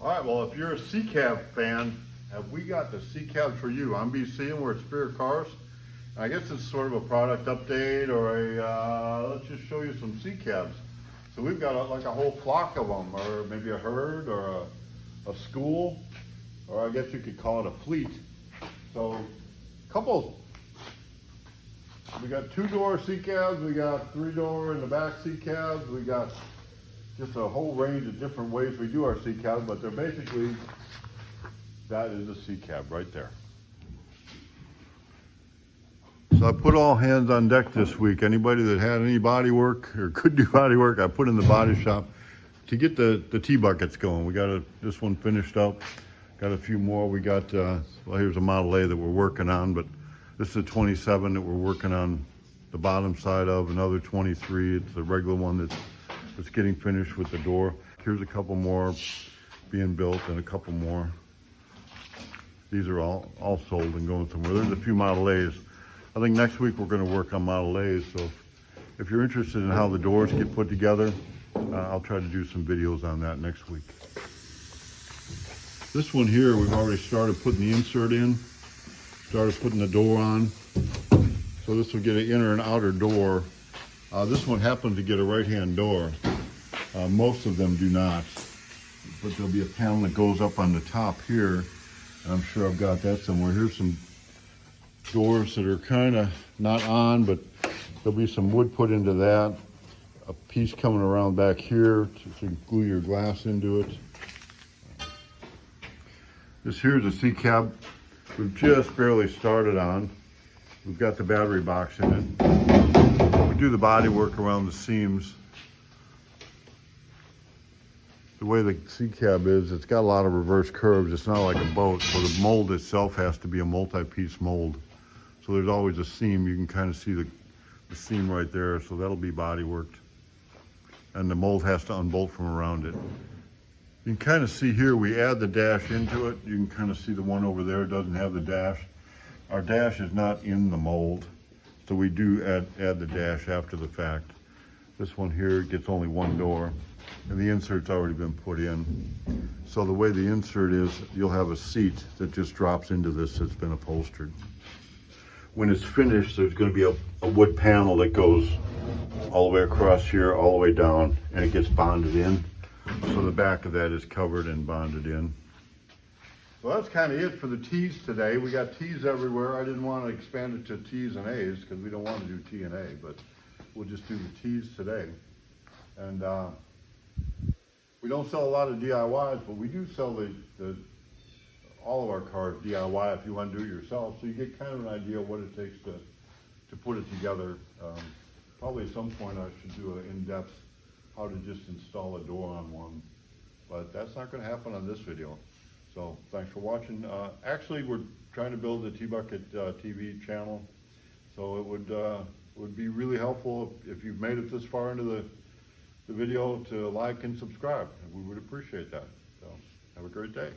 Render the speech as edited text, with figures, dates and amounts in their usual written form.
All right, well, if you're a C-Cab fan, have we got the C-Cabs for you? I'm BC and we're at Spirit Cars. I guess it's sort of a product update or let's just show you some C-Cabs. So we've got like a whole flock of them, or maybe a herd or a school, or I guess you could call it a fleet. So we got 2-door C-Cabs, we got 3-door in the back C-Cabs, we got just a whole range of different ways we do our C-Cabs, but they're basically, that is a C-Cab right there. So I put all hands on deck this week. Anybody that had any body work or could do body work, I put in the body shop to get the T-buckets going. We got this one finished up, got a few more. We got, well, here's a Model A that we're working on, but this is a 27 that we're working on the bottom side of, another 23. It's the regular one that's getting finished with the door. Here's a couple more being built and a couple more. These are all sold and going somewhere. There's a few Model A's. I think next week we're going to work on Model A's. So if you're interested in how the doors get put together, I'll try to do some videos on that next week. This one here, we've already started putting the insert in, started putting the door on. So this will get an inner and outer door. This one happens to get a right-hand door. Most of them do not, but there'll be a panel that goes up on the top here. And I'm sure I've got that somewhere. Here's some doors that are kind of not on, but there'll be some wood put into that. A piece coming around back here to glue your glass into it. This here's a C-Cab we've just barely started on. We've got the battery box in it. We do the body work around the seams. The way the C-Cab is, it's got a lot of reverse curves. It's not like a boat, so the mold itself has to be a multi-piece mold. So there's always a seam. You can kind of see the seam right there, so that'll be body worked. And the mold has to unbolt from around it. You can kind of see here, we add the dash into it. You can kind of see the one over there doesn't have the dash. Our dash is not in the mold, so we do add the dash after the fact. This one here gets only one door, and the insert's already been put in. So the way the insert is, you'll have a seat that just drops into this that's been upholstered. When it's finished, there's going to be a wood panel that goes all the way across here, all the way down, and it gets bonded in. So the back of that is covered and bonded in. So that's kind of it for the T's today. We got T's everywhere. I didn't want to expand it to T's and A's because we don't want to do T and A, but we'll just do the T's today. And we don't sell a lot of DIYs, but we do sell all of our cars DIY if you want to do it yourself. So you get kind of an idea of what it takes to put it together. Probably at some point I should do an in-depth how to just install a door on one, but that's not going to happen on this video. So thanks for watching. Actually, we're trying to build a T-Bucket TV channel, so it would be really helpful if you've made it this far into the video to like and subscribe. We would appreciate that. So have a great day.